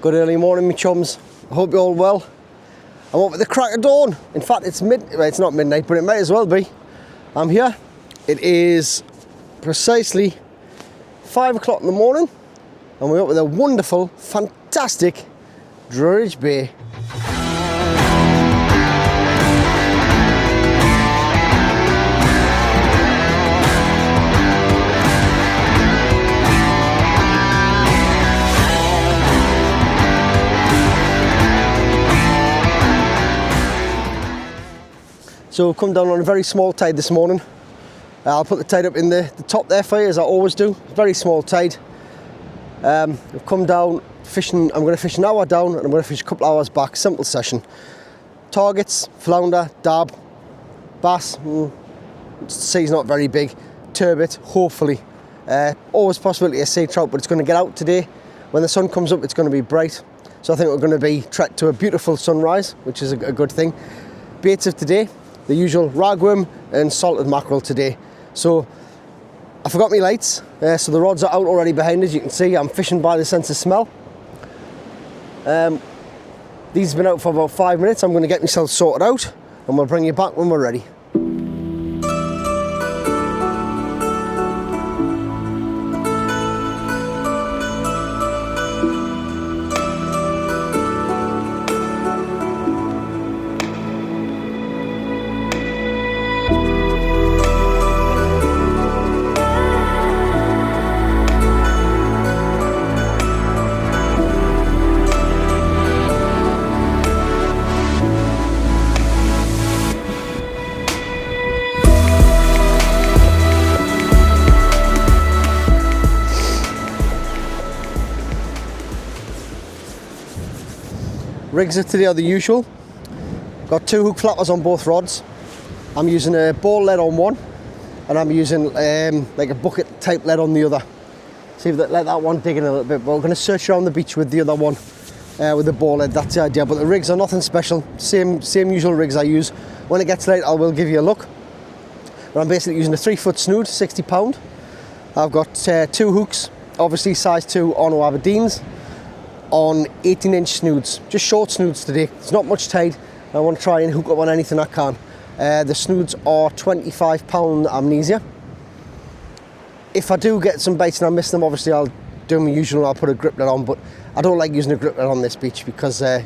Good early morning, my chums. I hope you're all well. I'm up at the crack of dawn. In fact, it's not midnight, but it might as well be. I'm here. It is precisely 5 o'clock in the morning, and we're up with a wonderful, fantastic Druridge Bay. So we've come down on a very small tide this morning. I'll put the tide up in the top there for you, as I always do. Very small tide. We've come down fishing. I'm going to fish an hour down and I'm going to fish a couple hours back. Simple session. Targets, flounder, dab, bass. Sea's not very big. Turbot, hopefully. Always possibility of sea trout, but it's going to get out today. When the sun comes up, it's going to be bright. So I think we're going to be trekked to a beautiful sunrise, which is a good thing. Baits of today. The usual ragworm and salted mackerel today. So I forgot my lights, so the rods are out already behind us. You can see I'm fishing by the sense of smell. These have been out for about 5 minutes. I'm going to get myself sorted out and we'll bring you back when we're ready. Rigs of today are the usual. Got 2 hook flappers on both rods. I'm using a ball lead on one, and I'm using like a bucket type lead on the other. See if let that one dig in a little bit, but we're going to search around the beach with the other one with the ball lead. That's the idea. But the rigs are nothing special. Same usual rigs I use. When it gets late, I will give you a look. But I'm basically using a 3-foot snood, 60 pound. I've got 2 hooks, obviously size 2 Ono Aberdeens, on 18-inch snoods, just short snoods today. There's not much tide. I want to try and hook up on anything I can. The snoods are 25 pound amnesia. If I do get some bites and I miss them, obviously I'll do my usual. I'll put a grip net on, but I don't like using a grip net on this beach because it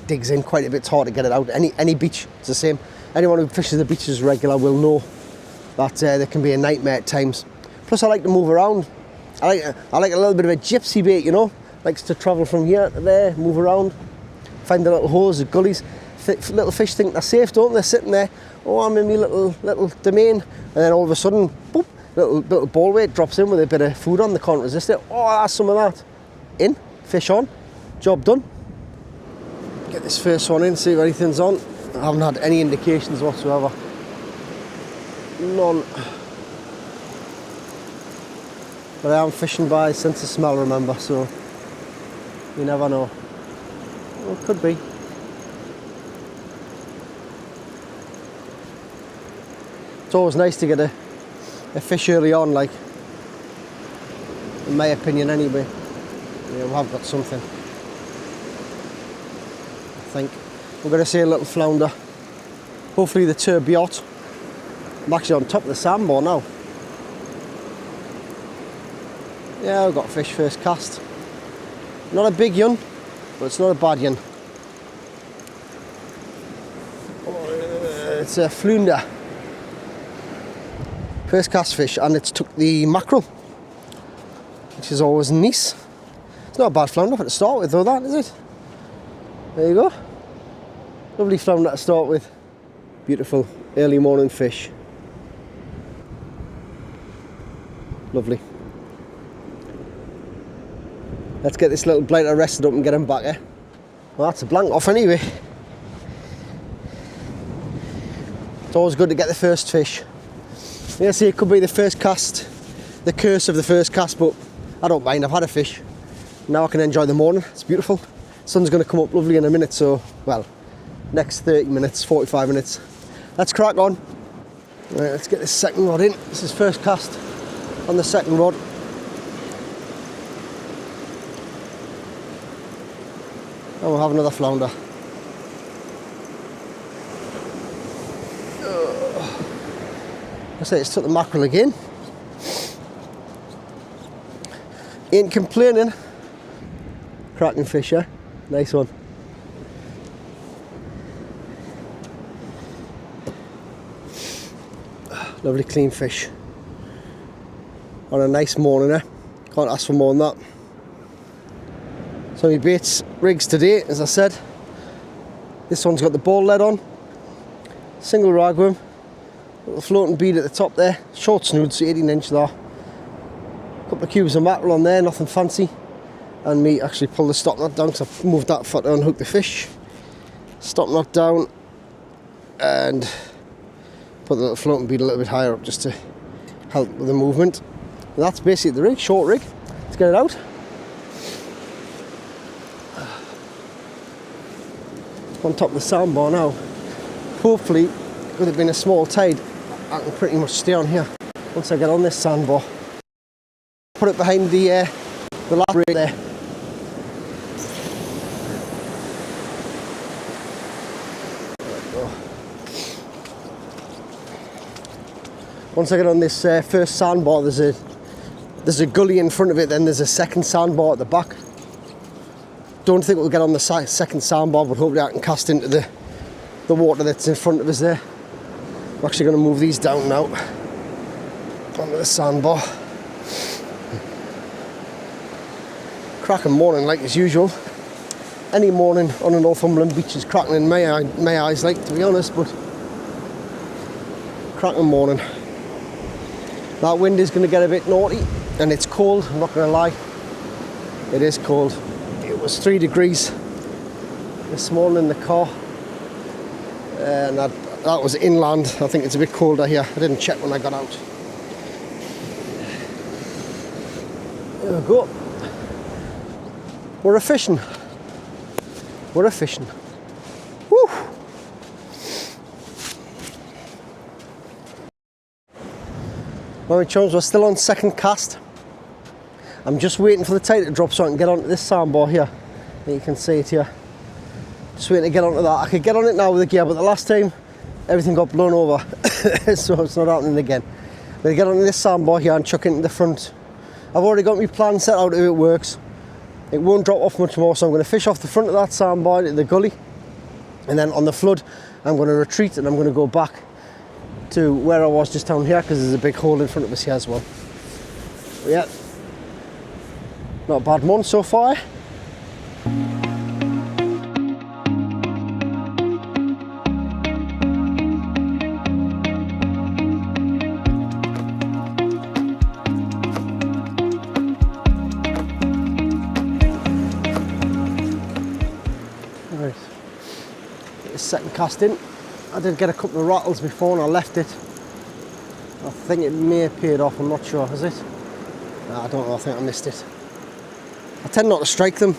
digs in quite a bit. It's hard to get it out. Any beach, it's the same. Anyone who fishes the beaches regular will know that there can be a nightmare at times. Plus, I like to move around. I like a little bit of a gypsy bait, you know. Likes to travel from here to there, move around, find the little holes, the gullies. Little fish think they're safe, don't they? Sitting there, oh, I'm in my little domain, and then all of a sudden, boop, little ball weight drops in with a bit of food on. They can't resist it. Oh, that's some of that. In, fish on, job done. Get this first one in, see if anything's on. I haven't had any indications whatsoever. None. But I am fishing by sense of smell, remember, so you never know. Well, it could be. It's always nice to get a fish early on, like, in my opinion anyway. Yeah, we have got something. I think. We're going to see a little flounder. Hopefully the turbot. I'm actually on top of the sandbar now. Yeah, I've got fish first cast. Not a big yun, but it's not a bad yun. It's a flounder. First cast fish, and it's took the mackerel, which is always nice. It's not a bad flounder to start with though, that is it? There you go. Lovely flounder to start with. Beautiful early morning fish. Lovely. Let's get this little blighter rested up and get him back, eh? Well, that's a blank off anyway. It's always good to get the first fish. Yeah, see, it could be the first cast, the curse of the first cast, but I don't mind. I've had a fish. Now I can enjoy the morning. It's beautiful. Sun's going to come up lovely in a minute, so, well, next 30 minutes, 45 minutes. Let's crack on. Right, let's get this second rod in. This is first cast on the second rod. And we'll have another flounder. I say it's took the mackerel again. Ain't complaining. Cracking fish, yeah? Nice one. Lovely clean fish. On a nice morning, eh? Can't ask for more than that. So my baits rigs today, as I said. This one's got the ball lead on. Single ragworm. Little floating bead at the top there. Short snoods, 18-inch there. Couple of cubes of mackerel on there, nothing fancy. And me actually pull the stop knot down because I've moved that foot to unhook the fish. Stop knot down and put the little floating bead a little bit higher up just to help with the movement. And that's basically the rig, short rig. Let's get it out. On top of the sandbar now. Hopefully, with it being a small tide, I can pretty much stay on here once I get on this sandbar. Put it behind the last rig there. Once I get on this first sandbar, there's a gully in front of it, then there's a second sandbar at the back. Don't think we'll get on the second sandbar, but hopefully I can cast into the water that's in front of us there. I'm actually going to move these down now onto the sandbar. Cracking morning like as usual. Any morning on a Northumberland beach is cracking in my eyes, like, to be honest, but cracking morning. That wind is going to get a bit naughty and it's cold, I'm not going to lie. It is cold. It was 3 degrees this morning in the car and that was inland. I think it's a bit colder here. I didn't check when I got out. There we go. We're a fishing. We're a fishing. Woo! Well, chums, we're still on second cast. I'm just waiting for the tide to drop so I can get onto this sandbar here. You can see it here. Just waiting to get onto that. I could get on it now with the gear, but the last time everything got blown over, so it's not happening again. I'm going to get onto this sandbar here and chuck it into the front. I've already got my plan set out if it works. It won't drop off much more, so I'm going to fish off the front of that sandbar into the gully, and then on the flood I'm going to retreat and I'm going to go back to where I was just down here because there's a big hole in front of us here as well. But yeah, not a bad month so far. Right, get this second cast in. I did get a couple of rattles before and I left it. I think it may have paid off, I'm not sure, has it? No, I don't know, I think I missed it. I tend not to strike them.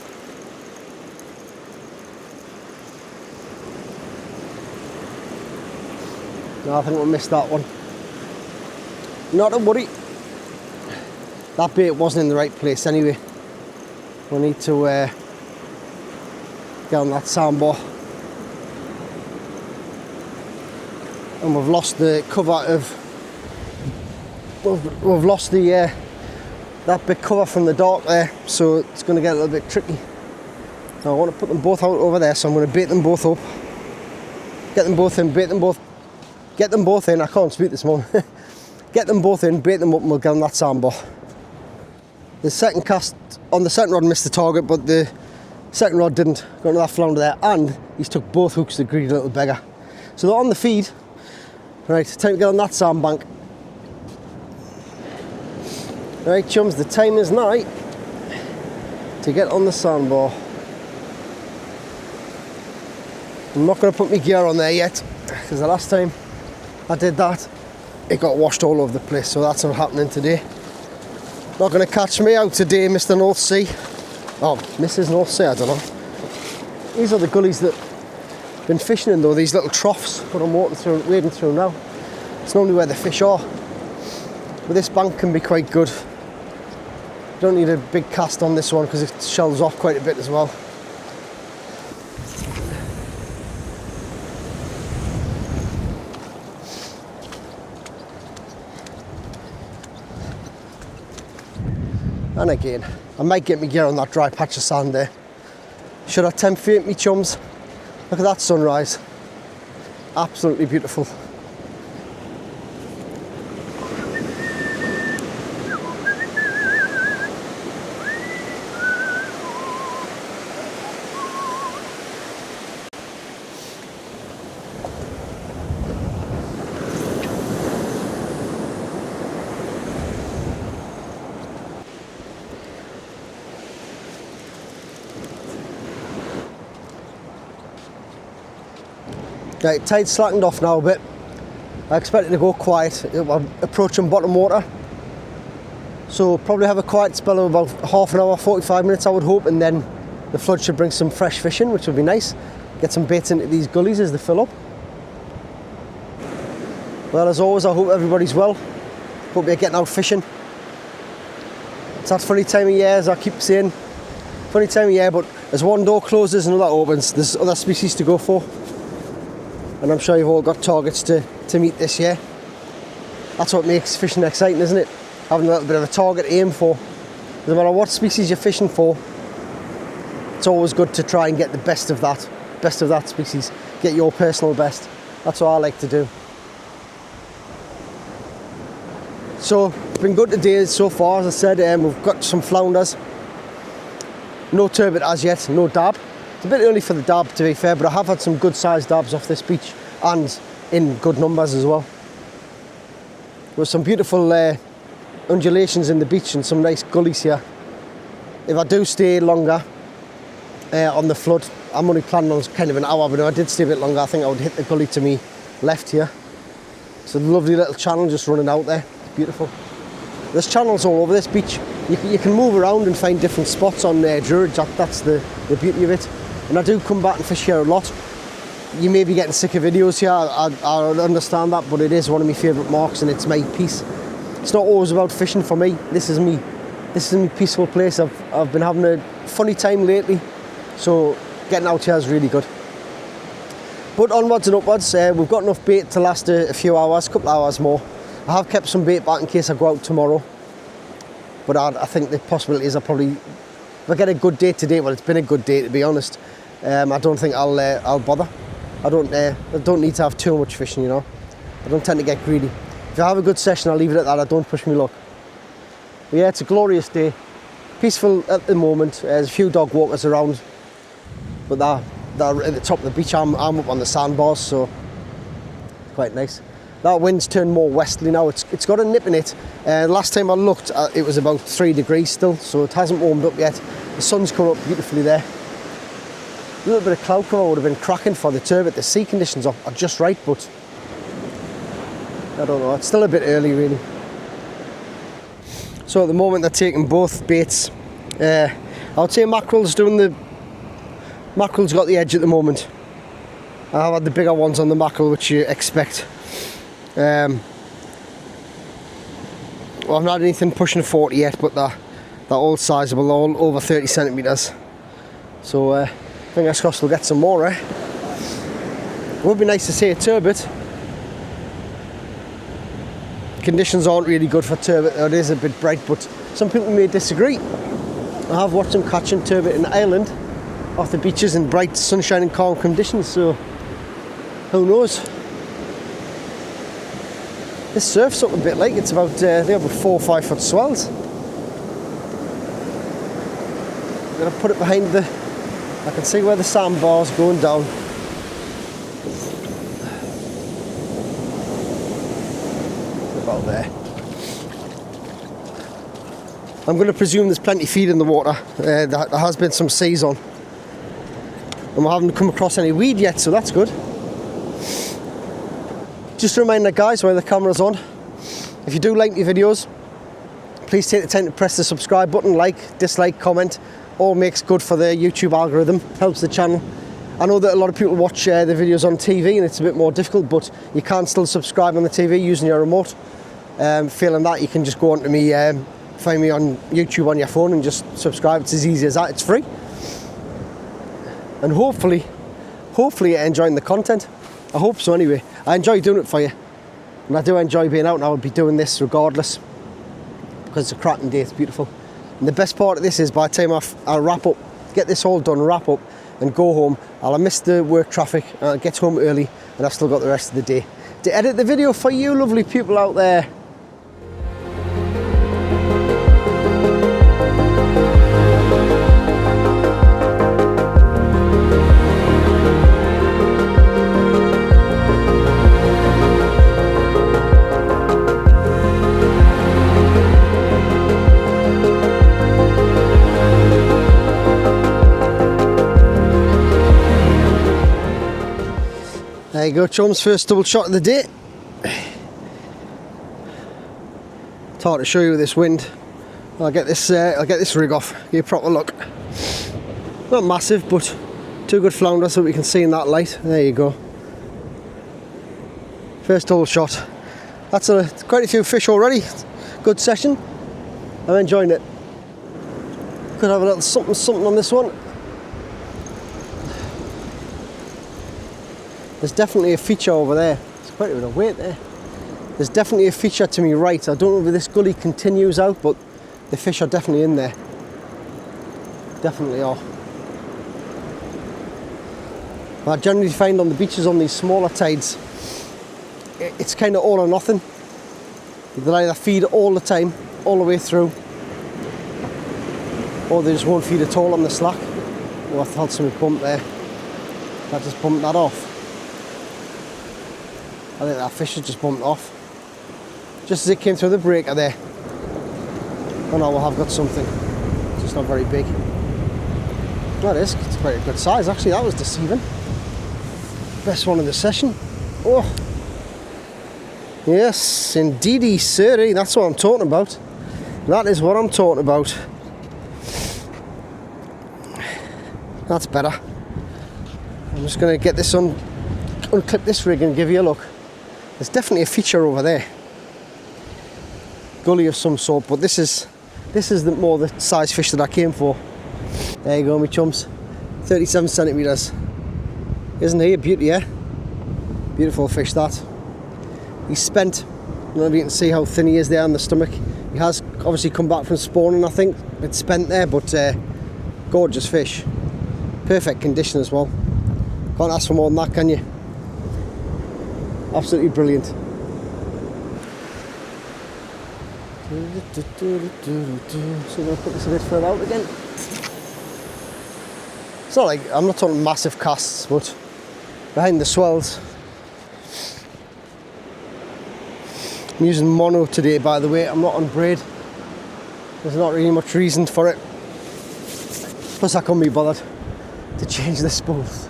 No, I think we missed that one. Not to worry. That bait wasn't in the right place anyway. We need to get on that sandbar. And we've lost the cover of, we've lost the that big cover from the dark there, so it's going to get a little bit tricky. Now I want to put them both out over there, so I'm going to bait them both up, get them both in, bait them both, get them both in. I can't speak this morning. Get them both in, bait them up, and we'll get on that sandbar. The second cast on the second rod missed the target, but the second rod didn't. Got another flounder there, and he's took both hooks, the greedy little beggar. So they're on the feed. Right, time to get on that sandbank. Right, chums, the time is now to get on the sandbar. I'm not going to put my gear on there yet, because the last time I did that, it got washed all over the place, so that's not happening today. Not going to catch me out today, Mr. North Sea. Oh, Mrs. North Sea, I don't know. These are the gullies that I've been fishing in though, these little troughs, what I'm wading through now. It's normally where the fish are. But this bank can be quite good. Don't need a big cast on this one because it shelves off quite a bit as well. And again, I might get my gear on that dry patch of sand there. Should I tempt fate, me chums? Look at that sunrise. Absolutely beautiful. Right, tide's slackened off now a bit. I expect it to go quiet. I'm approaching bottom water. So probably have a quiet spell of about half an hour, 45 minutes I would hope, and then the flood should bring some fresh fish in, which would be nice. Get some baits into these gullies as they fill up. Well, as always, I hope everybody's well. Hope you're getting out fishing. It's that funny time of year, as I keep saying. Funny time of year, but as one door closes, another opens. There's other species to go for. And I'm sure you've all got targets to meet this year. That's what makes fishing exciting, isn't it? Having a little bit of a target to aim for. No matter what species you're fishing for, it's always good to try and get the best of that species. Get your personal best. That's what I like to do. So, it's been good today so far, as I said. We've got some flounders. No turbot as yet, no dab. It's a bit early for the dab, to be fair, but I have had some good sized dabs off this beach and in good numbers as well. With some beautiful undulations in the beach and some nice gullies here. If I do stay longer on the flood, I'm only planning on kind of an hour, but if I did stay a bit longer, I think I would hit the gully to me left here. It's a lovely little channel just running out there. It's beautiful. There's channels all over this beach. You can move around and find different spots on Druridge. That's the beauty of it. And I do come back and fish here a lot. You may be getting sick of videos here, I understand that, but it is one of my favourite marks and it's my peace. It's not always about fishing for me. This is me. This is my peaceful place. I've been having a funny time lately, so getting out here is really good. But onwards and upwards, we've got enough bait to last a few hours, a couple of hours more. I have kept some bait back in case I go out tomorrow. But I think the possibility is if I get a good day today, well, it's been a good day to be honest. I don't think I'll bother. I don't need to have too much fishing, you know. I don't tend to get greedy. If I have a good session, I'll leave it at that. I don't push my luck. But yeah, it's a glorious day. Peaceful at the moment. There's a few dog walkers around, but they're at the top of the beach. I'm up on the sandbars, so quite nice. That wind's turned more westerly now. It's got a nip in it. Last time I looked, it was about 3 degrees still, so it hasn't warmed up yet. The sun's come up beautifully there. A little bit of cloud cover would have been cracking for the turbot. The sea conditions are just right, but I don't know. It's still a bit early, really. So at the moment, they're taking both baits. I would say mackerel's got the edge at the moment. I've had the bigger ones on the mackerel, which you expect. Well, I've not had anything pushing 40 yet, but they're all sizable, all over 30 centimetres. So fingers crossed we'll get some more, eh? It would be nice to see a turbot. Conditions aren't really good for turbot. It is a bit bright, but some people may disagree. I have watched them catching turbot in Ireland off the beaches in bright sunshine and calm conditions, so who knows? This surf's up a bit, like it's about, I think about 4 or 5 foot swells. I'm going to put it behind I can see where the sandbar's going down. About there. I'm going to presume there's plenty of feed in the water. There has been some seas on. And we haven't come across any weed yet, so that's good. Just a reminder, guys, while the camera's on, if you do like my videos, please take the time to press the subscribe button, like, dislike, comment. All makes good for the YouTube algorithm, helps the channel. I know that a lot of people watch the videos on TV and it's a bit more difficult, but you can still subscribe on the TV using your remote. Failing that, you can just go on to me, find me on YouTube on your phone and just subscribe. It's as easy as that. It's free. And hopefully you're enjoying the content. I hope so anyway. I enjoy doing it for you. And I do enjoy being out, and I would be doing this regardless. Because it's a cracking day, it's beautiful. And the best part of this is by the time I wrap up, get this all done, wrap up and go home, I'll have missed the work traffic and I'll get home early and I've still got the rest of the day to edit the video for you lovely people out there. There you go, chums, first double shot of the day. It's hard to show you with this wind. I'll get this rig off, give you a proper look. Not massive, but two good flounders so we can see in that light. There you go. First double shot. That's quite a few fish already. Good session. I'm enjoying it. Could have a little something on this one. There's definitely a feature over there. There's quite a bit of weight there. There's definitely a feature to me right. I don't know if this gully continues out, but the fish are definitely in there. Definitely are. I generally find on the beaches on these smaller tides, it's kind of all or nothing. They'll either feed all the time, all the way through, or they just won't feed at all on the slack. Oh, I felt something bump there. I just bumped that off. I think that fish has just bumped off. Just as it came through the breaker there. Oh no, well, I've got something. It's just not very big. That is, it's quite a good size actually, that was deceiving. Best one of the session. Oh. Yes, indeedy, sirree, that's what I'm talking about. That is what I'm talking about. That's better. I'm just going to get this unclip this rig and give you a look. There's definitely a feature over there. Gully of some sort, but this is more the size fish that I came for. There you go, my chums. 37 centimetres. Isn't he a beauty, yeah? Beautiful fish, that. He's spent. I don't know if you can see how thin he is there on the stomach. He has obviously come back from spawning, I think. It's spent there, but gorgeous fish. Perfect condition as well. Can't ask for more than that, can you? Absolutely brilliant. So I'm going to put this a bit further out again. It's not like, I'm not talking massive casts, but behind the swells. I'm using mono today, by the way. I'm not on braid. There's not really much reason for it. Plus I couldn't be bothered to change the spools.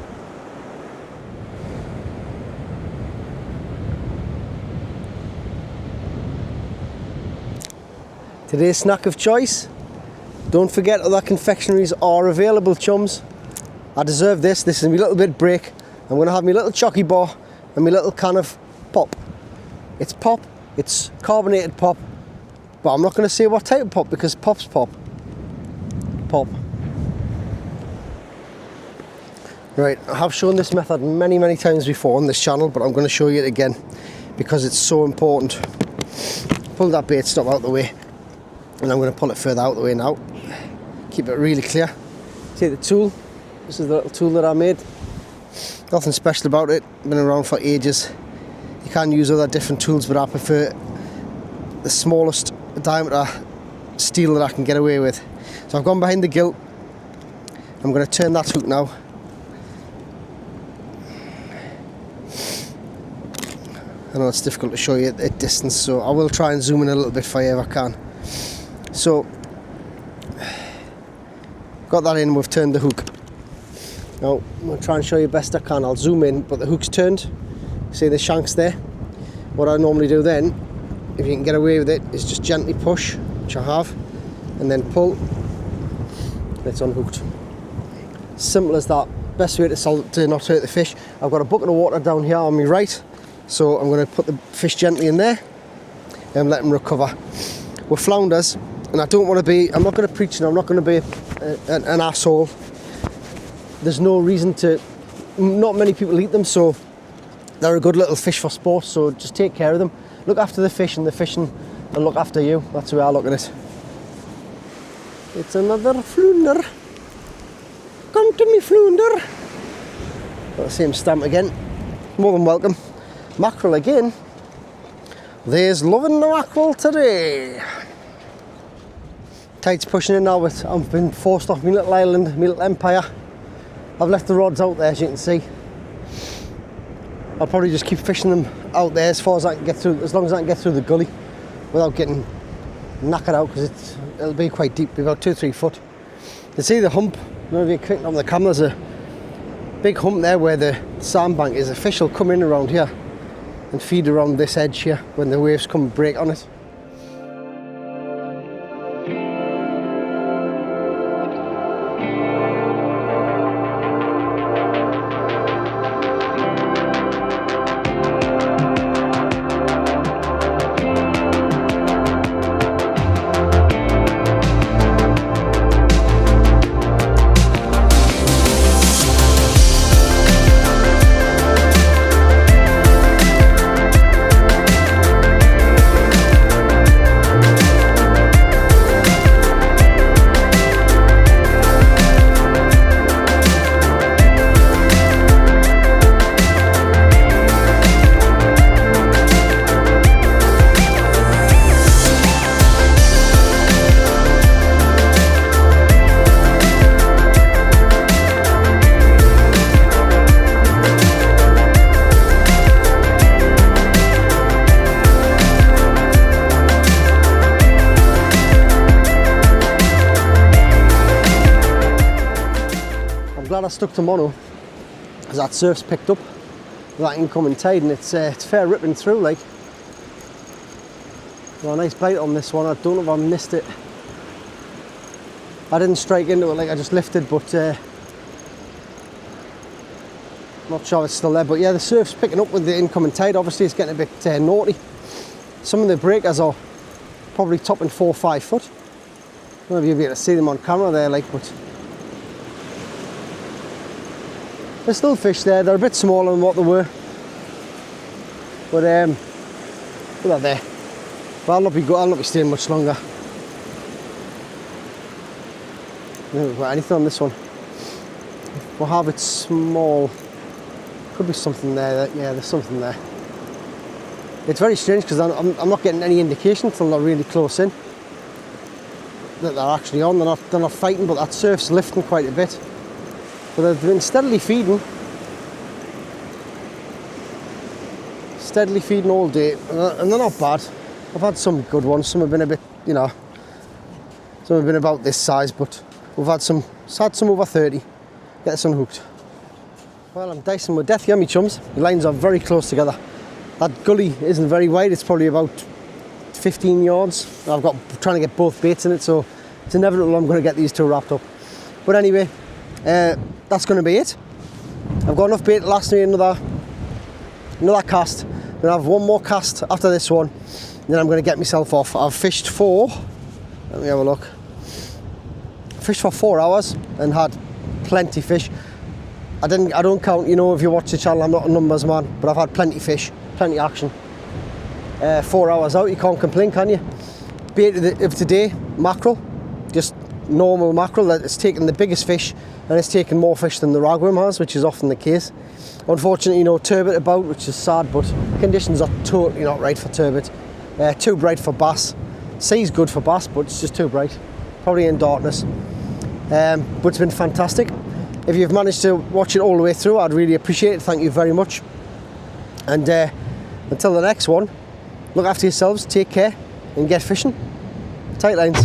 Today's snack of choice. Don't forget other confectionaries are available, chums. I deserve this. This is my little bit break. I'm going to have my little chocky bar and my little can of pop. It's pop. It's carbonated pop. But I'm not going to say what type of pop because pop's pop. Pop. Right, I have shown this method many times before on this channel, but I'm going to show you it again because it's so important. Pull that bait stop out the way. And I'm going to pull it further out the way now. Keep it really clear. Take the tool. This is the little tool that I made. Nothing special about it. Been around for ages. You can use other different tools, but I prefer the smallest diameter steel that I can get away with. So I've gone behind the gill. I'm going to turn that hook now. I know it's difficult to show you at distance, so I will try and zoom in a little bit for you if I can. So, got that in, we've turned the hook. Now, I'm going to try and show you best I can. I'll zoom in, but the hook's turned. See the shanks there? What I normally do then, if you can get away with it, is just gently push, which I have, and then pull, and it's unhooked. Simple as that. Best way to not hurt the fish. I've got a bucket of water down here on my right, so I'm going to put the fish gently in there and let them recover. With flounders, and I don't want to be, I'm not going to preach and I'm not going to be an asshole. There's no reason to, not many people eat them, so they're a good little fish for sport, so just take care of them. Look after the fish and the fishing will look after you. That's the way I look at it. It's another flounder. Come to me, flounder. Got the same stamp again. More than welcome. Mackerel again. There's loving the mackerel today. Tide's pushing in now. I've been forced off my little island, my little empire. I've left the rods out there, as you can see. I'll probably just keep fishing them out there as far as I can get through, as long as I can get through the gully without getting knackered out, because it'll be quite deep, about 2-3 foot. You can see the hump. I don't know if you're clicking on the camera. There's a big hump there where the sandbank is. The fish will come in around here and feed around this edge here when the waves come and break on it. Glad I stuck to mono, as that surf's picked up with that incoming tide, and it's fair ripping through. Like, well, a nice bite on this one. I don't know if I missed it. I didn't strike into it, like I just lifted, but not sure it's still there. But yeah, the surf's picking up with the incoming tide. Obviously it's getting a bit naughty. Some of the breakers are probably topping 4 or 5 foot. I don't know if you'll be able to see them on camera there, like, but there's still fish there. They're a bit smaller than what they were, but look at there. But I'll not be staying much longer. Never got anything on this one. We'll have it small. Could be something there. Yeah, there's something there. It's very strange because I'm not getting any indication until they're really close in that they're actually on. They're not fighting, but that surf's lifting quite a bit. But they've been steadily feeding all day, and they're not bad. I've had some good ones. Some have been a bit, you know, some have been about this size, but we've had some over 30. Get us unhooked. Well, I'm dicing with death here, me chums. The lines are very close together. That gully isn't very wide. It's probably about 15 yards. I've got trying to get both baits in it, so it's inevitable I'm going to get these two wrapped up. But anyway, that's going to be it. I've got enough bait to last me another cast. I'm going to have one more cast after this one, then I'm going to get myself off. I've fished for, let me have a look, fished for 4 hours and had plenty fish. I don't count, you know, if you watch the channel, I'm not a numbers man, but I've had plenty fish, plenty action. 4 hours out, you can't complain, can you? Bait of today, mackerel, just normal mackerel. It's taken the biggest fish, and it's taken more fish than the ragworm has, which is often the case. Unfortunately, no turbot about, which is sad, but conditions are totally not right for turbot. Too bright for bass. Sea's good for bass, but it's just too bright. Probably in darkness. But it's been fantastic. If you've managed to watch it all the way through, I'd really appreciate it. Thank you very much. And until the next one, look after yourselves, take care, and get fishing. Tight lines.